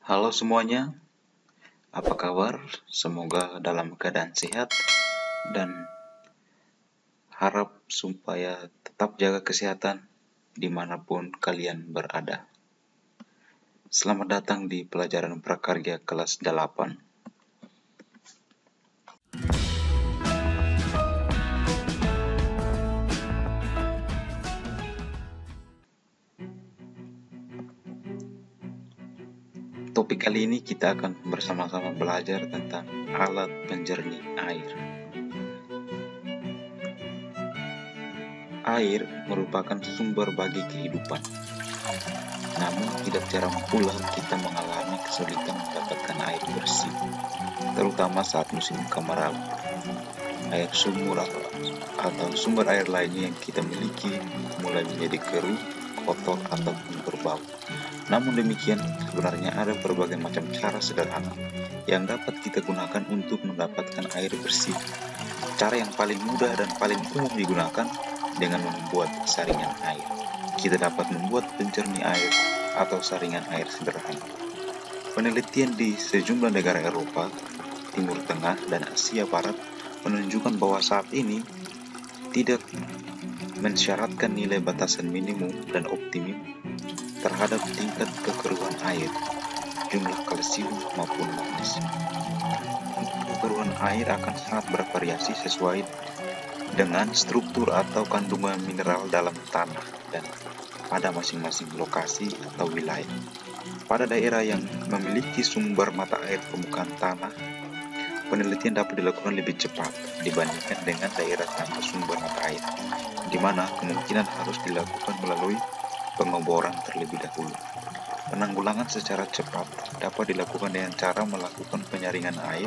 Halo semuanya, apa kabar? Semoga dalam keadaan sehat dan harap supaya tetap jaga kesehatan dimanapun kalian berada. Selamat datang di pelajaran prakarya kelas 8. Topik kali ini kita akan bersama-sama belajar tentang alat penjernih air. Air merupakan sumber bagi kehidupan. Namun tidak jarang pula kita mengalami kesulitan mendapatkan air bersih, terutama saat musim kemarau. Air sumur atau sumber air lainnya yang kita miliki mulai menjadi keruh, kotor, ataupun berbau. Namun demikian, sebenarnya ada berbagai macam cara sederhana yang dapat kita gunakan untuk mendapatkan air bersih. Cara yang paling mudah dan paling umum digunakan dengan membuat saringan air. Kita dapat membuat penjernih air atau saringan air sederhana. Penelitian di sejumlah negara Eropa, Timur Tengah, dan Asia Barat menunjukkan bahwa saat ini tidak mensyaratkan nilai batasan minimum dan optimum terhadap tingkat kekeruhan air, jumlah kalsium maupun magnesium. Kekeruhan air akan sangat bervariasi sesuai dengan struktur atau kandungan mineral dalam tanah dan pada masing-masing lokasi atau wilayah. Pada daerah yang memiliki sumber mata air permukaan tanah, penelitian dapat dilakukan lebih cepat dibandingkan dengan daerah tanpa sumber mata air, di mana kemungkinan harus dilakukan melalui pengeboran terlebih dahulu. Penanggulangan secara cepat dapat dilakukan dengan cara melakukan penyaringan air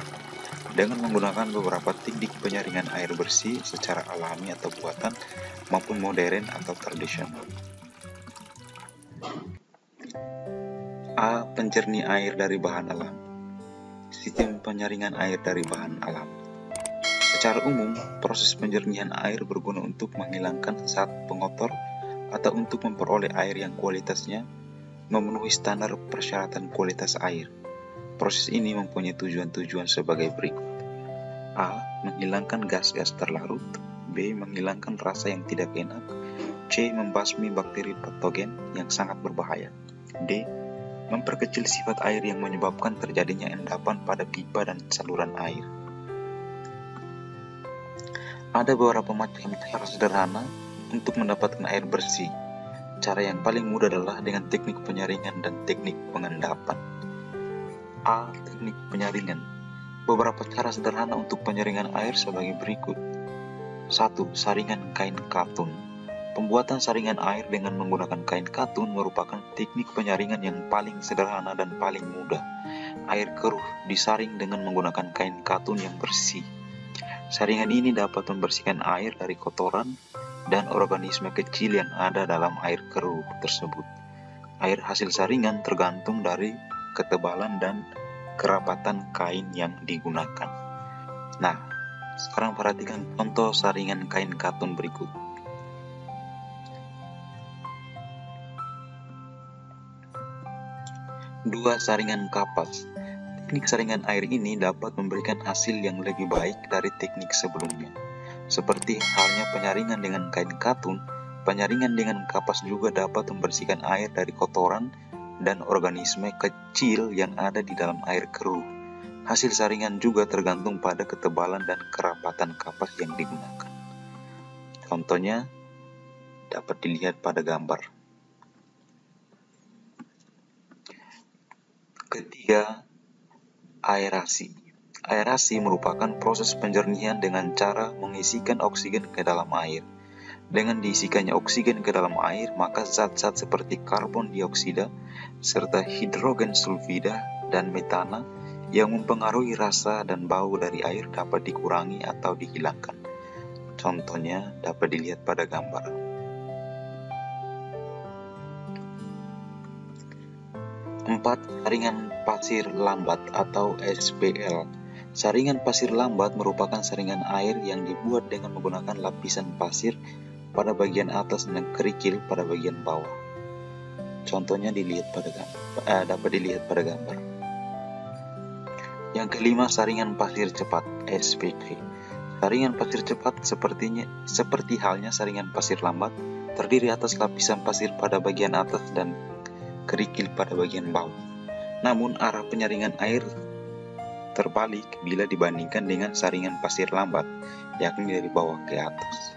dengan menggunakan beberapa teknik penyaringan air bersih secara alami atau buatan maupun modern atau tradisional. A. Penjernih air dari bahan alam. Sistem penyaringan air dari bahan alam. Secara umum, proses penjernihan air berguna untuk menghilangkan zat pengotor atau untuk memperoleh air yang kualitasnya memenuhi standar persyaratan kualitas air. Proses ini mempunyai tujuan-tujuan sebagai berikut. A. Menghilangkan gas-gas terlarut. B. Menghilangkan rasa yang tidak enak. C. Membasmi bakteri patogen yang sangat berbahaya. D. Memperkecil sifat air yang menyebabkan terjadinya endapan pada pipa dan saluran air. Ada beberapa macam cara sederhana untuk mendapatkan air bersih. Cara yang paling mudah adalah dengan teknik penyaringan dan teknik pengendapan. A. Teknik penyaringan. Beberapa cara sederhana untuk penyaringan air sebagai berikut. 1. Saringan kain katun. Pembuatan saringan air dengan menggunakan kain katun merupakan teknik penyaringan yang paling sederhana dan paling mudah. Air keruh disaring dengan menggunakan kain katun yang bersih. Saringan ini dapat membersihkan air dari kotoran dan organisme kecil yang ada dalam air keruh tersebut. Air hasil saringan tergantung dari ketebalan dan kerapatan kain yang digunakan. Nah, sekarang perhatikan contoh saringan kain katun berikut. Dua, saringan kapas. Teknik saringan air ini dapat memberikan hasil yang lebih baik dari teknik sebelumnya. Seperti halnya penyaringan dengan kain katun, penyaringan dengan kapas juga dapat membersihkan air dari kotoran dan organisme kecil yang ada di dalam air keruh. Hasil saringan juga tergantung pada ketebalan dan kerapatan kapas yang digunakan. Contohnya dapat dilihat pada gambar. Ketiga, aerasi. Aerasi merupakan proses penjernihan dengan cara mengisikan oksigen ke dalam air. Dengan diisikannya oksigen ke dalam air, maka zat-zat seperti karbon dioksida serta hidrogen sulfida dan metana yang mempengaruhi rasa dan bau dari air dapat dikurangi atau dihilangkan. Contohnya dapat dilihat pada gambar. 4. Saringan pasir lambat atau SPL. Saringan pasir lambat merupakan saringan air yang dibuat dengan menggunakan lapisan pasir pada bagian atas dan kerikil pada bagian bawah. Contohnya dapat dilihat pada gambar. Yang kelima, saringan pasir cepat (SPC). Saringan pasir cepat seperti halnya saringan pasir lambat, terdiri atas lapisan pasir pada bagian atas dan kerikil pada bagian bawah. Namun arah penyaringan air terbalik bila dibandingkan dengan saringan pasir lambat, yakni dari bawah ke atas.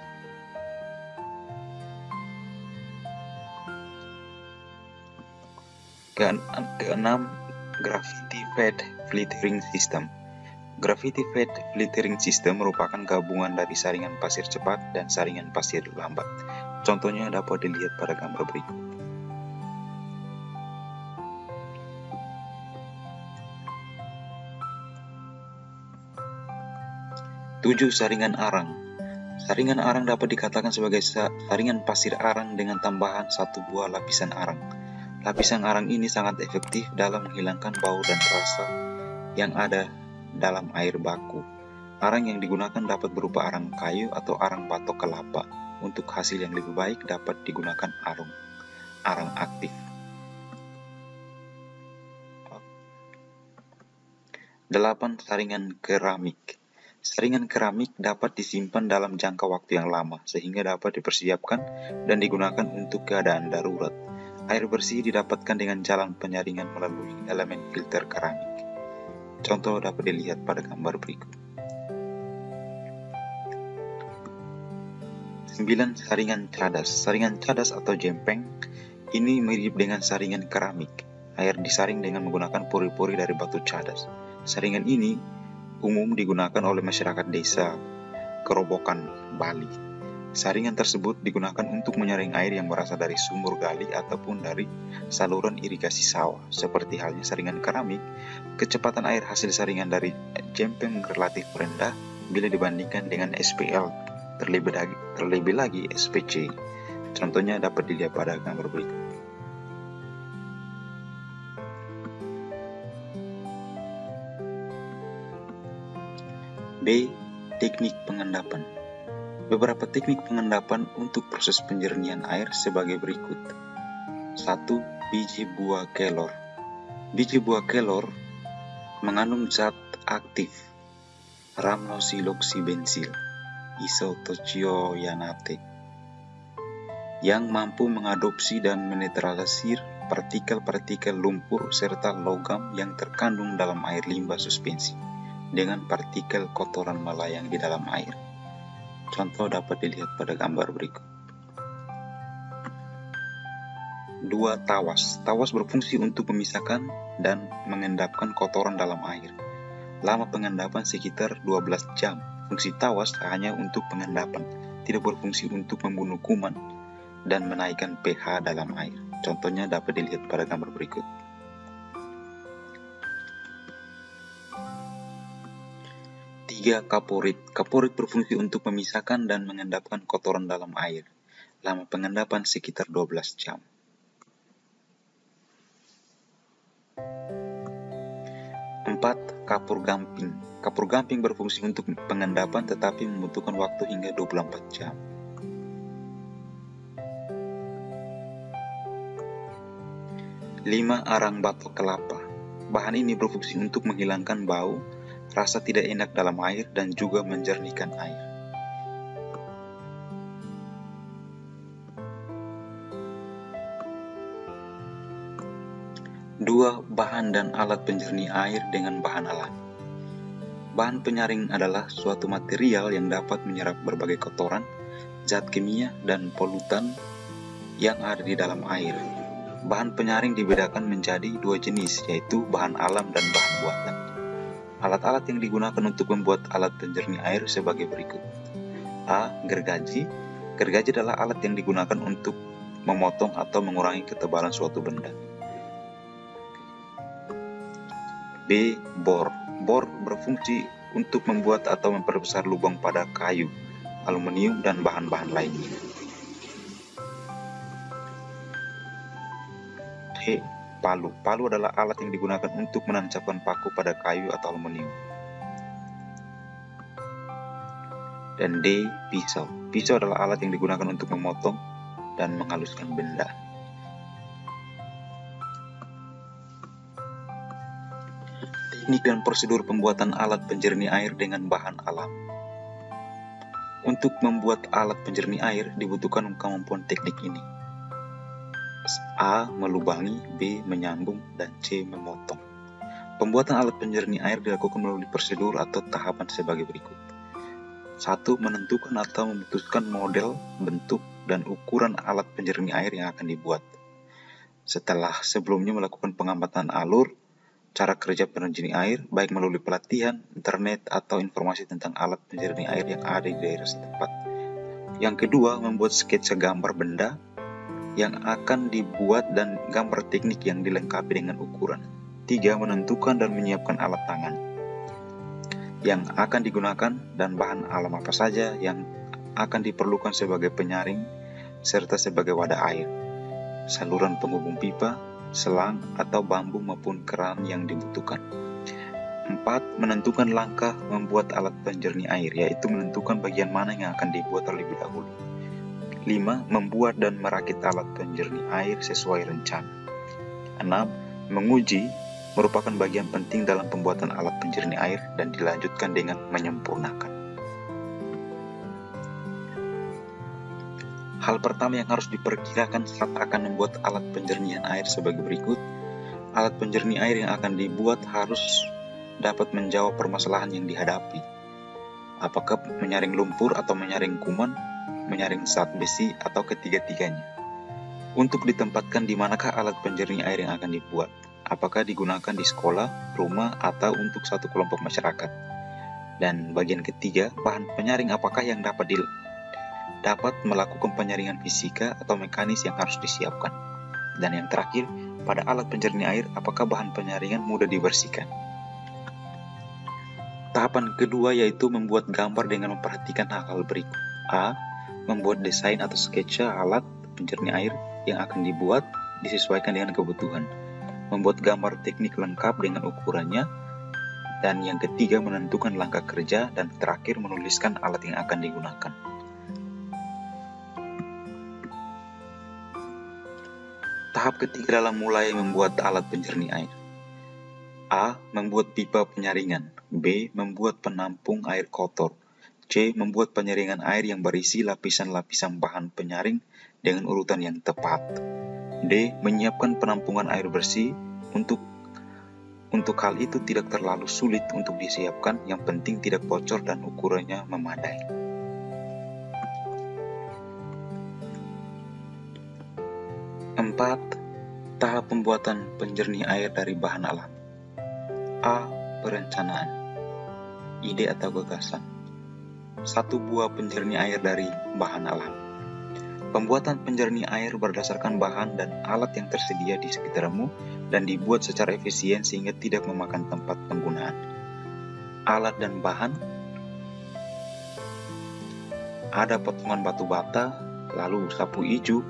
Keenam, Gravity Fed Filtering System. Gravity Fed Filtering System merupakan gabungan dari saringan pasir cepat dan saringan pasir lambat. Contohnya dapat dilihat pada gambar berikut. Tujuh, saringan arang. Saringan arang dapat dikatakan sebagai saringan pasir arang dengan tambahan satu buah lapisan arang. Lapisan arang ini sangat efektif dalam menghilangkan bau dan rasa yang ada dalam air baku. Arang yang digunakan dapat berupa arang kayu atau arang batok kelapa. Untuk hasil yang lebih baik dapat digunakan arang aktif. 8. Saringan keramik. Saringan keramik dapat disimpan dalam jangka waktu yang lama sehingga dapat dipersiapkan dan digunakan untuk keadaan darurat. Air bersih didapatkan dengan jalan penyaringan melalui elemen filter keramik. Contoh dapat dilihat pada gambar berikut. 9. Saringan cadas. Saringan cadas atau jempeng ini mirip dengan saringan keramik. Air disaring dengan menggunakan pori-pori dari batu cadas. Saringan ini umum digunakan oleh masyarakat desa Kerobokan, Bali. Saringan tersebut digunakan untuk menyaring air yang berasal dari sumur gali ataupun dari saluran irigasi sawah. Seperti halnya saringan keramik, kecepatan air hasil saringan dari jempeng relatif rendah bila dibandingkan dengan SPL, terlebih lagi SPC. Contohnya dapat dilihat pada gambar berikut. B. Teknik pengendapan. Beberapa teknik pengendapan untuk proses penjernihan air sebagai berikut. 1. Biji buah kelor. Biji buah kelor mengandung zat aktif rhamnoxyloxybenzyl isothioyanate yang mampu mengadopsi dan menetralisir partikel-partikel lumpur serta logam yang terkandung dalam air limbah suspensi dengan partikel kotoran melayang di dalam air. Contoh dapat dilihat pada gambar berikut. 2. Tawas. Tawas berfungsi untuk memisahkan dan mengendapkan kotoran dalam air. Lama pengendapan sekitar 12 jam. Fungsi tawas hanya untuk pengendapan, tidak berfungsi untuk membunuh kuman dan menaikkan pH dalam air. Contohnya dapat dilihat pada gambar berikut. 3. Kaporit. Kaporit berfungsi untuk memisahkan dan mengendapkan kotoran dalam air. Lama pengendapan sekitar 12 jam. 4. Kapur gamping. Kapur gamping berfungsi untuk pengendapan tetapi membutuhkan waktu hingga 24 jam. 5. Arang batok kelapa. Bahan ini berfungsi untuk menghilangkan bau, rasa tidak enak dalam air, dan juga menjernihkan air. 2. Bahan dan alat penjernih air dengan bahan alami. Bahan penyaring adalah suatu material yang dapat menyerap berbagai kotoran, zat kimia, dan polutan yang ada di dalam air. Bahan penyaring dibedakan menjadi 2 jenis, yaitu bahan alam dan bahan buatan. Alat-alat yang digunakan untuk membuat alat penjernih air sebagai berikut. A. Gergaji. Gergaji adalah alat yang digunakan untuk memotong atau mengurangi ketebalan suatu benda. B. Bor. Bor berfungsi untuk membuat atau memperbesar lubang pada kayu, aluminium, dan bahan-bahan lainnya. C. Palu. Palu adalah alat yang digunakan untuk menancapkan paku pada kayu atau aluminium. Dan D. Pisau. Pisau adalah alat yang digunakan untuk memotong dan menghaluskan benda. Teknik dan prosedur pembuatan alat penjernih air dengan bahan alam. Untuk membuat alat penjernih air dibutuhkan kemampuan teknik ini. A. Melubangi, B. Menyambung, dan C. Memotong. Pembuatan alat penjernih air dilakukan melalui prosedur atau tahapan sebagai berikut. 1. Menentukan atau memutuskan model, bentuk, dan ukuran alat penjernih air yang akan dibuat. Setelah sebelumnya melakukan pengamatan alur, cara kerja penjernih air, baik melalui pelatihan, internet, atau informasi tentang alat penjernih air yang ada di daerah setempat. Yang kedua, membuat sketsa gambar benda yang akan dibuat dan gambar teknik yang dilengkapi dengan ukuran. 3. Menentukan dan menyiapkan alat tangan yang akan digunakan dan bahan alam apa saja yang akan diperlukan sebagai penyaring serta sebagai wadah air, saluran penghubung pipa, selang atau bambu maupun keran yang dibutuhkan. 4. Menentukan langkah membuat alat penjernih air, yaitu menentukan bagian mana yang akan dibuat terlebih dahulu. 5. Membuat dan merakit alat penjernih air sesuai rencana. 6. Menguji merupakan bagian penting dalam pembuatan alat penjernih air dan dilanjutkan dengan menyempurnakan. Hal pertama yang harus diperkirakan saat akan membuat alat penjernihan air sebagai berikut. Alat penjernih air yang akan dibuat harus dapat menjawab permasalahan yang dihadapi. Apakah menyaring lumpur atau menyaring kuman, menyaring zat besi, atau ketiga-tiganya. Untuk ditempatkan di manakah alat penjernih air yang akan dibuat? Apakah digunakan di sekolah, rumah, atau untuk satu kelompok masyarakat? Dan bagian ketiga, bahan penyaring apakah yang dapat melakukan penyaringan fisika atau mekanis yang harus disiapkan. Dan yang terakhir, pada alat penjernih air, apakah bahan penyaringan mudah dibersihkan. Tahapan kedua yaitu membuat gambar dengan memperhatikan hal-hal berikut. A. Membuat desain atau sketsa alat penjernih air yang akan dibuat disesuaikan dengan kebutuhan. Membuat gambar teknik lengkap dengan ukurannya. Dan yang ketiga, menentukan langkah kerja. Dan terakhir, menuliskan alat yang akan digunakan. Tahap ketiga dalam mulai membuat alat penjernih air. A. Membuat pipa penyaringan. B. Membuat penampung air kotor. C. Membuat penyaringan air yang berisi lapisan-lapisan bahan penyaring dengan urutan yang tepat. D. Menyiapkan penampungan air bersih. Untuk hal itu tidak terlalu sulit untuk disiapkan, yang penting tidak bocor dan ukurannya memadai. 4. Tahap pembuatan penjernih air dari bahan alam. A. Perencanaan. Ide atau gagasan. 1 buah penjernih air dari bahan alam. Pembuatan penjernih air berdasarkan bahan dan alat yang tersedia di sekitarmu dan dibuat secara efisien sehingga tidak memakan tempat penggunaan. Alat dan bahan: ada potongan batu bata, lalu sapu ijuk,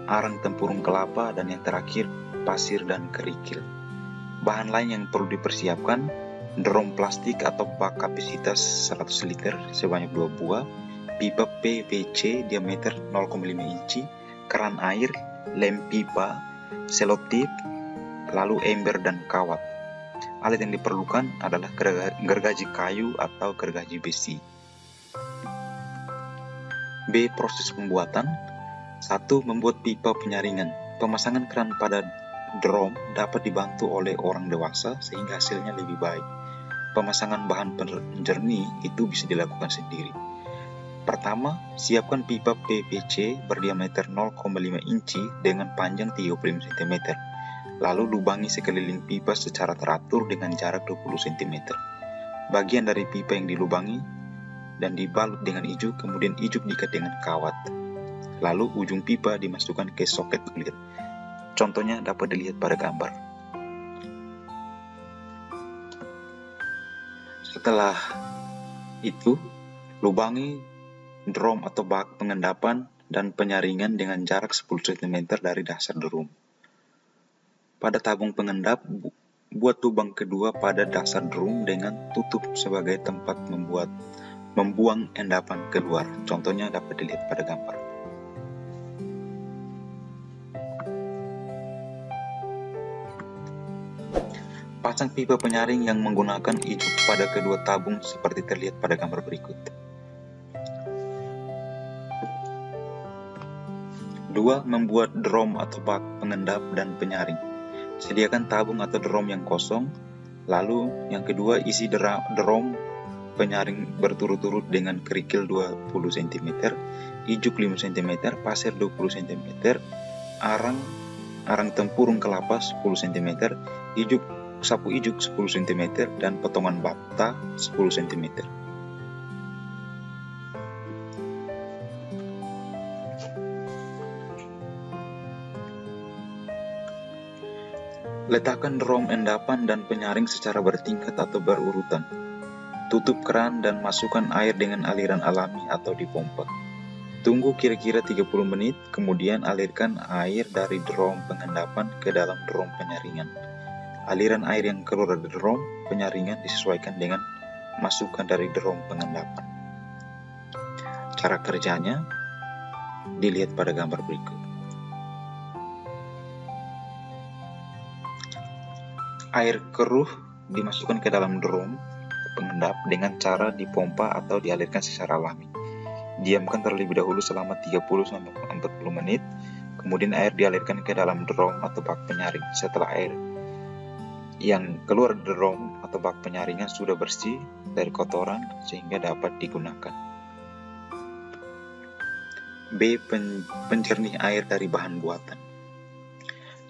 arang tempurung kelapa, dan yang terakhir pasir dan kerikil. Bahan lain yang perlu dipersiapkan: drum plastik atau bak kapasitas 100 liter sebanyak 2 buah, pipa PVC diameter 0,5 inci, keran air, lem pipa, selotip, lalu ember dan kawat. Alat yang diperlukan adalah gergaji kayu atau gergaji besi. B. Proses pembuatan. 1. Membuat pipa penyaringan. Pemasangan keran pada drum dapat dibantu oleh orang dewasa sehingga hasilnya lebih baik. Pemasangan bahan penjernih itu bisa dilakukan sendiri. Pertama, siapkan pipa PVC berdiameter 0,5 inci dengan panjang 35 cm. Lalu lubangi sekeliling pipa secara teratur dengan jarak 20 cm. Bagian dari pipa yang dilubangi dan dibalut dengan ijuk, kemudian ijuk diikat dengan kawat. Lalu ujung pipa dimasukkan ke soket kulit. Contohnya dapat dilihat pada gambar. Setelah itu, lubangi drum atau bak pengendapan dan penyaringan dengan jarak 10 cm dari dasar drum. Pada tabung pengendap, buat lubang kedua pada dasar drum dengan tutup sebagai tempat membuang endapan keluar. Contohnya dapat dilihat pada gambar. Pasang pipa penyaring yang menggunakan ijuk pada kedua tabung seperti terlihat pada gambar berikut. 2. Membuat drum atau bak pengendap dan penyaring. Sediakan tabung atau drum yang kosong. Lalu yang kedua, isi drum penyaring berturut-turut dengan kerikil 20 cm, ijuk 5 cm, pasir 20 cm, arang tempurung kelapa 10 cm, sapu ijuk 10 cm, dan potongan bata 10 cm. Letakkan drum endapan dan penyaring secara bertingkat atau berurutan. Tutup keran dan masukkan air dengan aliran alami atau dipompa. Tunggu kira-kira 30 menit, kemudian alirkan air dari drum pengendapan ke dalam drum penyaringan. Aliran air yang keluar dari drum penyaringan disesuaikan dengan masukan dari drum pengendapan. Cara kerjanya dilihat pada gambar berikut. Air keruh dimasukkan ke dalam drum pengendap dengan cara dipompa atau dialirkan secara alami. Diamkan terlebih dahulu selama 30-40 menit, kemudian air dialirkan ke dalam drum atau bak penyaring. Setelah air yang keluar dari drum atau bak penyaringan sudah bersih dari kotoran sehingga dapat digunakan. B. Penjernih air dari bahan buatan.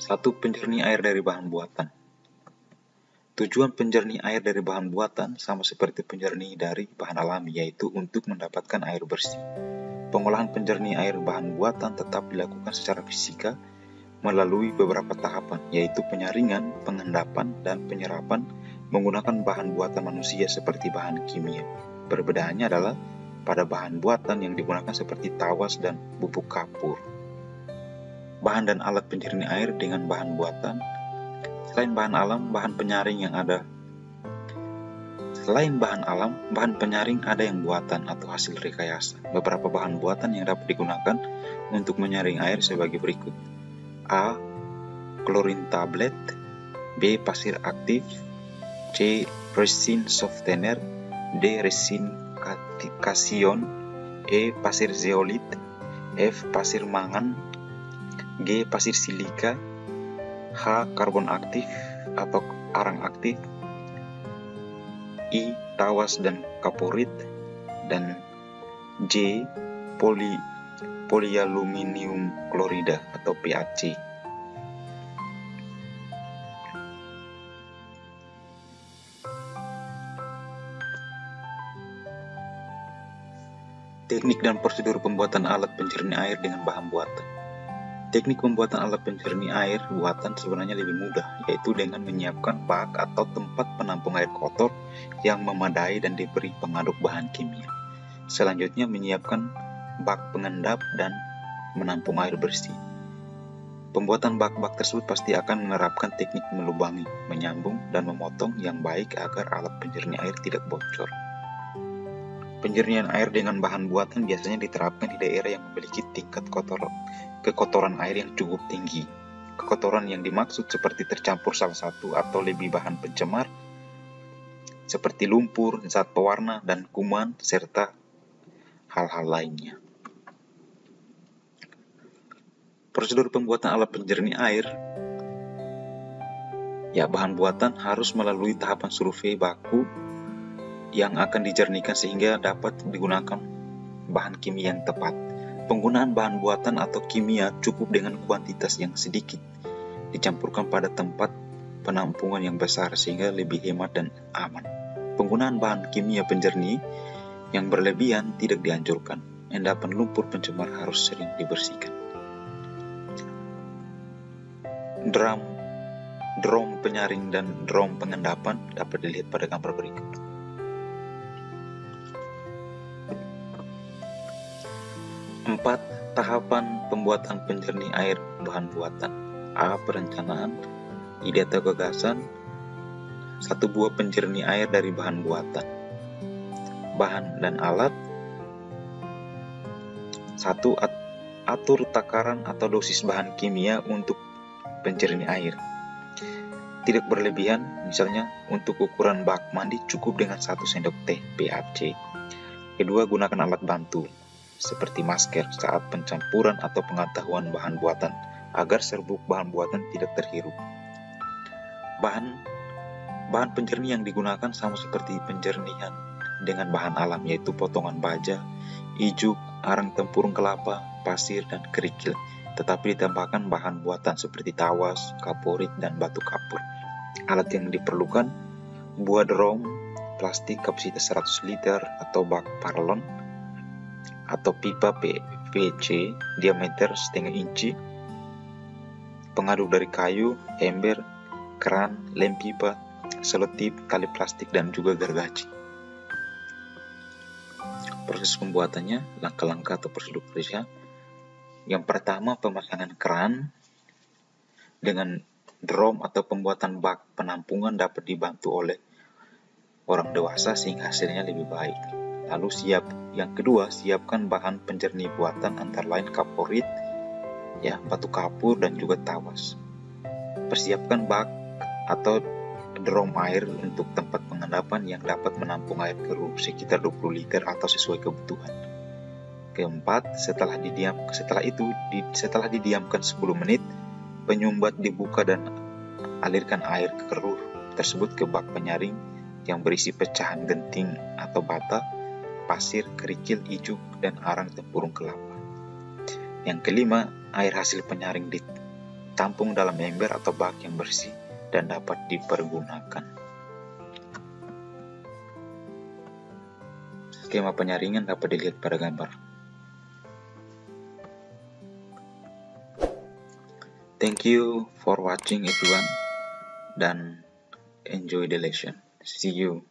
1. Penjernih air dari bahan buatan. Tujuan penjernih air dari bahan buatan sama seperti penjernih dari bahan alami, yaitu untuk mendapatkan air bersih. Pengolahan penjernih air bahan buatan tetap dilakukan secara fisika melalui beberapa tahapan, yaitu penyaringan, pengendapan, dan penyerapan menggunakan bahan buatan manusia seperti bahan kimia. Perbedaannya adalah pada bahan buatan yang digunakan seperti tawas dan bubuk kapur. Bahan dan alat penjernih air dengan bahan buatan. Selain bahan alam, bahan penyaring ada yang buatan atau hasil rekayasa. Beberapa bahan buatan yang dapat digunakan untuk menyaring air sebagai berikut. A. Klorin tablet. B. Pasir aktif. C. Resin softener. D. Resin kasion. E. Pasir zeolit. F. Pasir mangan. G. Pasir silika. H. Karbon aktif atau arang aktif. I. Tawas dan kaporit. Dan J. Polyaluminium klorida atau PAC. Teknik dan prosedur pembuatan alat penjernih air dengan bahan buatan. Teknik pembuatan alat penjernih air buatan sebenarnya lebih mudah, yaitu dengan menyiapkan bak atau tempat penampung air kotor yang memadai dan diberi pengaduk bahan kimia. Selanjutnya menyiapkan bak pengendap dan menampung air bersih. Pembuatan bak-bak tersebut pasti akan menerapkan teknik melubangi, menyambung, dan memotong yang baik agar alat penjernih air tidak bocor. Penjernihan air dengan bahan buatan biasanya diterapkan di daerah yang memiliki tingkat kekotoran air yang cukup tinggi. Kekotoran yang dimaksud seperti tercampur salah satu atau lebih bahan pencemar, seperti lumpur, zat pewarna, dan kuman, serta hal-hal lainnya. Prosedur pembuatan alat penjernih air. Bahan buatan harus melalui tahapan survei baku yang akan dijernihkan sehingga dapat digunakan bahan kimia yang tepat. Penggunaan bahan buatan atau kimia cukup dengan kuantitas yang sedikit dicampurkan pada tempat penampungan yang besar sehingga lebih hemat dan aman. Penggunaan bahan kimia penjernih yang berlebihan tidak dianjurkan. Endapan lumpur pencemar harus sering dibersihkan. Drum penyaring dan drum pengendapan dapat dilihat pada gambar berikut. Empat, tahapan pembuatan penjernih air bahan buatan. A. Perencanaan, ide atau gagasan. 1 buah penjernih air dari bahan buatan. Bahan dan alat. 1. Atur takaran atau dosis bahan kimia untuk penjernih air. tidak berlebihan, misalnya untuk ukuran bak mandi cukup dengan 1 sendok teh BAC. Kedua, gunakan alat bantu seperti masker saat pencampuran atau pengetahuan bahan buatan agar serbuk bahan buatan tidak terhirup. Bahan penjernih yang digunakan sama seperti penjernihan dengan bahan alam, yaitu potongan baja, ijuk, arang tempurung kelapa, pasir, dan kerikil, tetapi ditambahkan bahan buatan seperti tawas, kaporit, dan batu kapur. Alat yang diperlukan: buah drum plastik kapasitas 100 liter atau bak paralon atau pipa PVC diameter setengah inci, pengaduk dari kayu, ember, keran, lem pipa, selotip, tali plastik, dan juga gergaji. Proses pembuatannya, langkah-langkah atau prosedur-prosesnya. Yang pertama, pemasangan keran dengan drum atau pembuatan bak penampungan dapat dibantu oleh orang dewasa sehingga hasilnya lebih baik. Lalu yang kedua, siapkan bahan penjernih buatan antara lain kaporit, batu kapur, dan juga tawas. Persiapkan bak atau drum air untuk tempat pengendapan yang dapat menampung air keruh sekitar 20 liter atau sesuai kebutuhan. Keempat, setelah didiamkan 10 menit, penyumbat dibuka dan alirkan air keruh tersebut ke bak penyaring yang berisi pecahan genting atau bata, pasir, kerikil, ijuk, dan arang tempurung kelapa. Yang kelima, air hasil penyaring ditampung dalam ember atau bak yang bersih dan dapat dipergunakan. Skema penyaringan dapat dilihat pada gambar. Thank you for watching everyone, dan enjoy the lesson. See you.